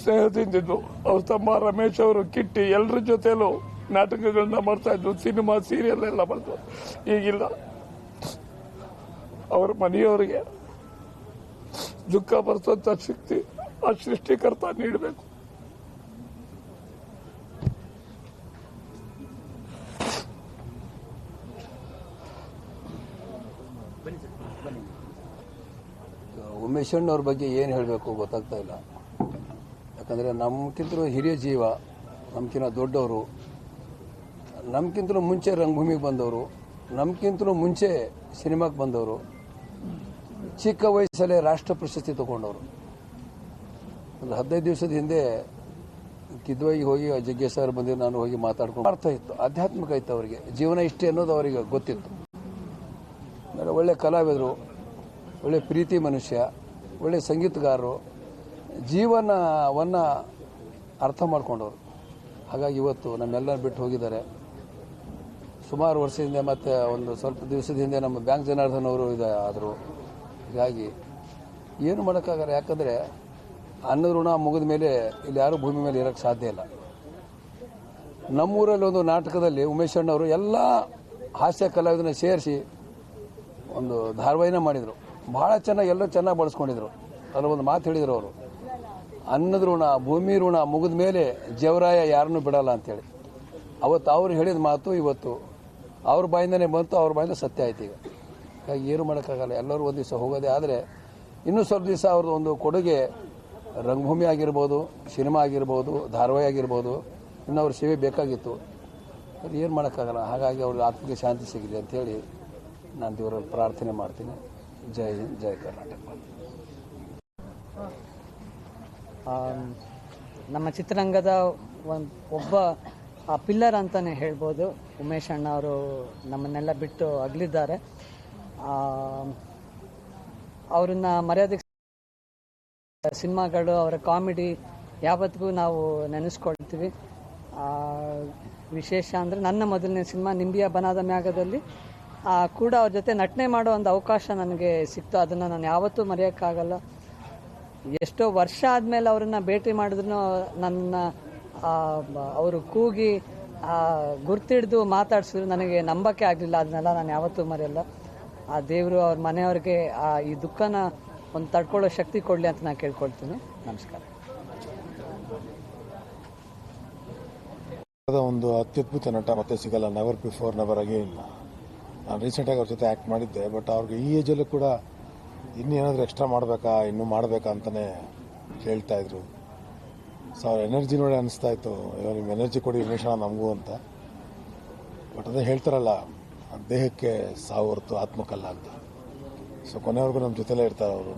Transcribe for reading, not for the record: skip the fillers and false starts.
ಸ್ನೇಹದಿಂದಿದ್ದು. ಅವ್ರ ತಮ್ಮ ರಮೇಶ್ ಅವರು ಕಿಟ್ಟಿ ಎಲ್ಲರ ಜೊತೆಲೂ ನಾಟಕಗಳನ್ನ ಮಾಡ್ತಾ ಇದ್ರು, ಸಿನಿಮಾ ಸೀರಿಯಲ್ ಎಲ್ಲ ಮಾಡ್ತಾರೆ. ಈಗಿಲ್ಲ. ಅವ್ರ ಮನೆಯವರಿಗೆ ದುಃಖ ಬರ್ತಂತ ಶಕ್ತಿ ಆ ಸೃಷ್ಟಿಕರ್ತ ನೀಡಬೇಕು. ಉಮೇಶ್ ಅಣ್ಣವ್ರ ಬಗ್ಗೆ ಏನು ಹೇಳಬೇಕು ಗೊತ್ತಾಗ್ತಾ ಇಲ್ಲ. ಯಾಕಂದರೆ ನಮ್ಗಿಂತಲೂ ಹಿರಿಯ ಜೀವ, ನಮ್ಗಿಂತ ದೊಡ್ಡವರು, ನಮ್ಗಿಂತಲೂ ಮುಂಚೆ ರಂಗಭೂಮಿಗೆ ಬಂದವರು, ನಮ್ಗಿಂತಲೂ ಮುಂಚೆ ಸಿನಿಮಾಗೆ ಬಂದವರು, ಚಿಕ್ಕ ವಯಸ್ಸಲ್ಲೇ ರಾಷ್ಟ್ರ ಪ್ರಶಸ್ತಿ ತಗೊಂಡವರು. ಒಂದು 15 ದಿವಸದ ಹಿಂದೆ ಕಿದ್ವಾಯಿಗೆ ಹೋಗಿ ಜಗ್ಗೇಶ್ ಸರ್ ಬಂದು ನಾನು ಹೋಗಿ ಮಾತಾಡ್ಕೊಂಡು ಅರ್ಥ ಇತ್ತು, ಆಧ್ಯಾತ್ಮಿಕ ಇತ್ತು ಅವರಿಗೆ, ಜೀವನ ಇಷ್ಟೇ ಅನ್ನೋದು ಅವರಿಗೆ ಗೊತ್ತಿತ್ತು. ಆಮೇಲೆ ಒಳ್ಳೆ ಕಲಾವಿದರು, ಒಳ್ಳೆ ಪ್ರೀತಿ ಮನುಷ್ಯ, ಒಳ್ಳೆ ಸಂಗೀತಗಾರರು, ಜೀವನವನ್ನು ಅರ್ಥ ಮಾಡ್ಕೊಂಡವರು. ಹಾಗಾಗಿ ಇವತ್ತು ನಮ್ಮೆಲ್ಲರೂ ಬಿಟ್ಟು ಹೋಗಿದ್ದಾರೆ. ಸುಮಾರು ವರ್ಷದಿಂದ ಮತ್ತು ಒಂದು ಸ್ವಲ್ಪ ದಿವಸದ ಹಿಂದೆ ನಮ್ಮ ಬ್ಯಾಂಕ್ ಜನಾರ್ದನ್ ಅವರು ಆದರು. ಹೀಗಾಗಿ ಏನು ಮಾಡೋಕ್ಕಾಗಲ್ಲ. ಯಾಕಂದರೆ ಅನ್ನ ಋಣ ಮುಗಿದ ಮೇಲೆ ಇಲ್ಲಿ ಯಾರೂ ಭೂಮಿ ಮೇಲೆ ಇರೋಕ್ಕೆ ಸಾಧ್ಯ ಇಲ್ಲ. ನಮ್ಮೂರಲ್ಲಿ ಒಂದು ನಾಟಕದಲ್ಲಿ ಉಮೇಶ್ ಅಣ್ಣವರು ಎಲ್ಲ ಹಾಸ್ಯ ಕಲಾವಿದರನ್ನ ಸೇರಿಸಿ ಒಂದು ಧಾರಾವಾಹಿನ ಮಾಡಿದರು. ಭಾಳ ಚೆನ್ನಾಗಿ ಎಲ್ಲರೂ ಚೆನ್ನಾಗಿ ಬಳಸ್ಕೊಂಡಿದ್ರು. ಅದರ ಒಂದು ಮಾತು ಹೇಳಿದರು ಅವರು, ಅನ್ನದ ಋಣ ಭೂಮಿ ಋಣ ಮುಗಿದ ಮೇಲೆ ಜವರಾಯ ಯಾರನ್ನೂ ಬಿಡಲ್ಲ ಅಂತೇಳಿ. ಅವತ್ತು ಅವ್ರು ಹೇಳಿದ ಮಾತು ಇವತ್ತು ಅವ್ರ ಬಾಯಿಂದನೇ ಬಂತು, ಅವ್ರ ಬಾಯಿಂದ ಸತ್ಯ ಆಯ್ತು. ಈಗ ಹಾಗಾಗಿ ಏನು ಮಾಡೋಕ್ಕಾಗಲ್ಲ. ಎಲ್ಲರೂ ಒಂದು ದಿವಸ ಹೋಗೋದೇ. ಆದರೆ ಇನ್ನೂ ಸ್ವಲ್ಪ ದಿವಸ ಅವ್ರದ್ದು ಒಂದು ಕೊಡುಗೆ ರಂಗಭೂಮಿ ಆಗಿರ್ಬೋದು, ಸಿನಿಮಾ ಆಗಿರ್ಬೋದು, ಧಾರಾವಾಹಿ ಆಗಿರ್ಬೋದು, ಇನ್ನು ಅವ್ರ ಸೇವೆ ಬೇಕಾಗಿತ್ತು. ಅದು ಏನು ಮಾಡೋಕ್ಕಾಗಲ್ಲ. ಹಾಗಾಗಿ ಅವ್ರಿಗೆ ಆತ್ಮಕ್ಕೆ ಶಾಂತಿ ಸಿಗಲಿ ಅಂಥೇಳಿ ನಾನು ದೇವರಲ್ಲಿ ಪ್ರಾರ್ಥನೆ ಮಾಡ್ತೀನಿ. ಜೈ ಹಿಂದ್, ಜೈ ಕರ್ನಾಟಕ. ನಮ್ಮ ಚಿತ್ರರಂಗದ ಒಬ್ಬ ಪಿಲ್ಲರ್ ಅಂತಲೇ ಹೇಳ್ಬೋದು. ಉಮೇಶ್ ಅಣ್ಣ ಅವರು ನಮ್ಮನ್ನೆಲ್ಲ ಬಿಟ್ಟು ಅಗಲಿದ್ದಾರೆ. ಅವ್ರನ್ನ ಮರ್ಯಾದೆ ಸಿನಿಮಾಗಳು, ಅವರ ಕಾಮಿಡಿ ಯಾವತ್ತಿಗೂ ನಾವು ನೆನೆಸ್ಕೊಳ್ತೀವಿ. ವಿಶೇಷ ಅಂದರೆ ನನ್ನ ಮೊದಲನೇ ಸಿನಿಮಾ ನಿಂಬಿಯ ಬನಾದ ಮ್ಯಾಗದಲ್ಲಿ ಕೂಡ ಅವ್ರ ಜೊತೆ ನಟನೆ ಮಾಡೋ ಒಂದು ಅವಕಾಶ ನನಗೆ ಸಿಕ್ತು. ಅದನ್ನು ನಾನು ಯಾವತ್ತೂ ಮರೆಯೋಕ್ಕಾಗಲ್ಲ. ಎಷ್ಟೋ ವರ್ಷ ಆದಮೇಲೆ ಅವರನ್ನು ಭೇಟಿ ಮಾಡಿದ್ರು ನನ್ನ ಅವರು ಕೂಗಿ ಗುರ್ತಿಡ್ದು ಮಾತಾಡ್ಸಿದ್ರು ನನಗೆ ನಂಬಕ್ಕೆ ಆಗಲಿಲ್ಲ. ಅದನ್ನೆಲ್ಲ ನಾನು ಯಾವತ್ತೂ ಮರೆಯಲ್ಲ. ಆ ದೇವರು ಅವ್ರ ಮನೆಯವ್ರಿಗೆ ಈ ದುಃಖನ ಒಂದು ತಡ್ಕೊಳ್ಳೋ ಶಕ್ತಿ ಕೊಡಲಿ ಅಂತ ನಾನು ಕೇಳ್ಕೊಳ್ತೀನಿ. ನಮಸ್ಕಾರ. ಒಂದು ಅತ್ಯದ್ಭುತ ನಟ ಮತ್ತೆ ಸಿಗಲ್ಲ. Never before never again. ನಾನು ರೀಸೆಂಟಾಗಿ ಅವ್ರ ಜೊತೆ ಆ್ಯಕ್ಟ್ ಮಾಡಿದ್ದೆ. ಬಟ್ ಅವ್ರಿಗೆ ಈ ಏಜಲ್ಲೂ ಕೂಡ ಇನ್ನೇನಾದರೂ ಎಕ್ಸ್ಟ್ರಾ ಮಾಡಬೇಕಾ, ಇನ್ನೂ ಮಾಡಬೇಕಾ ಅಂತಲೇ ಕೇಳ್ತಾ ಇದ್ರು. ಸೊ ಅವ್ರ ಎನರ್ಜಿ ನೋಡಿ ಅನಿಸ್ತಾ ಇತ್ತು, ಇವಾಗ ನಿಮ್ಮ ಎನರ್ಜಿ ಕೊಡಿ ಉಮೇಶ್ ನಮಗೂ ಅಂತ. ಬಟ್ ಅದೇ ಹೇಳ್ತಾರಲ್ಲ, ದೇಹಕ್ಕೆ ಸಾವು ಹೊರತು ಆತ್ಮಕ್ಕಲ್ಲ ಅಂತ. ಸೊ ಕೊನೆವರೆಗೂ ನಮ್ಮ ಜೊತೆಲೇ ಇರ್ತಾರೆ ಅವರು.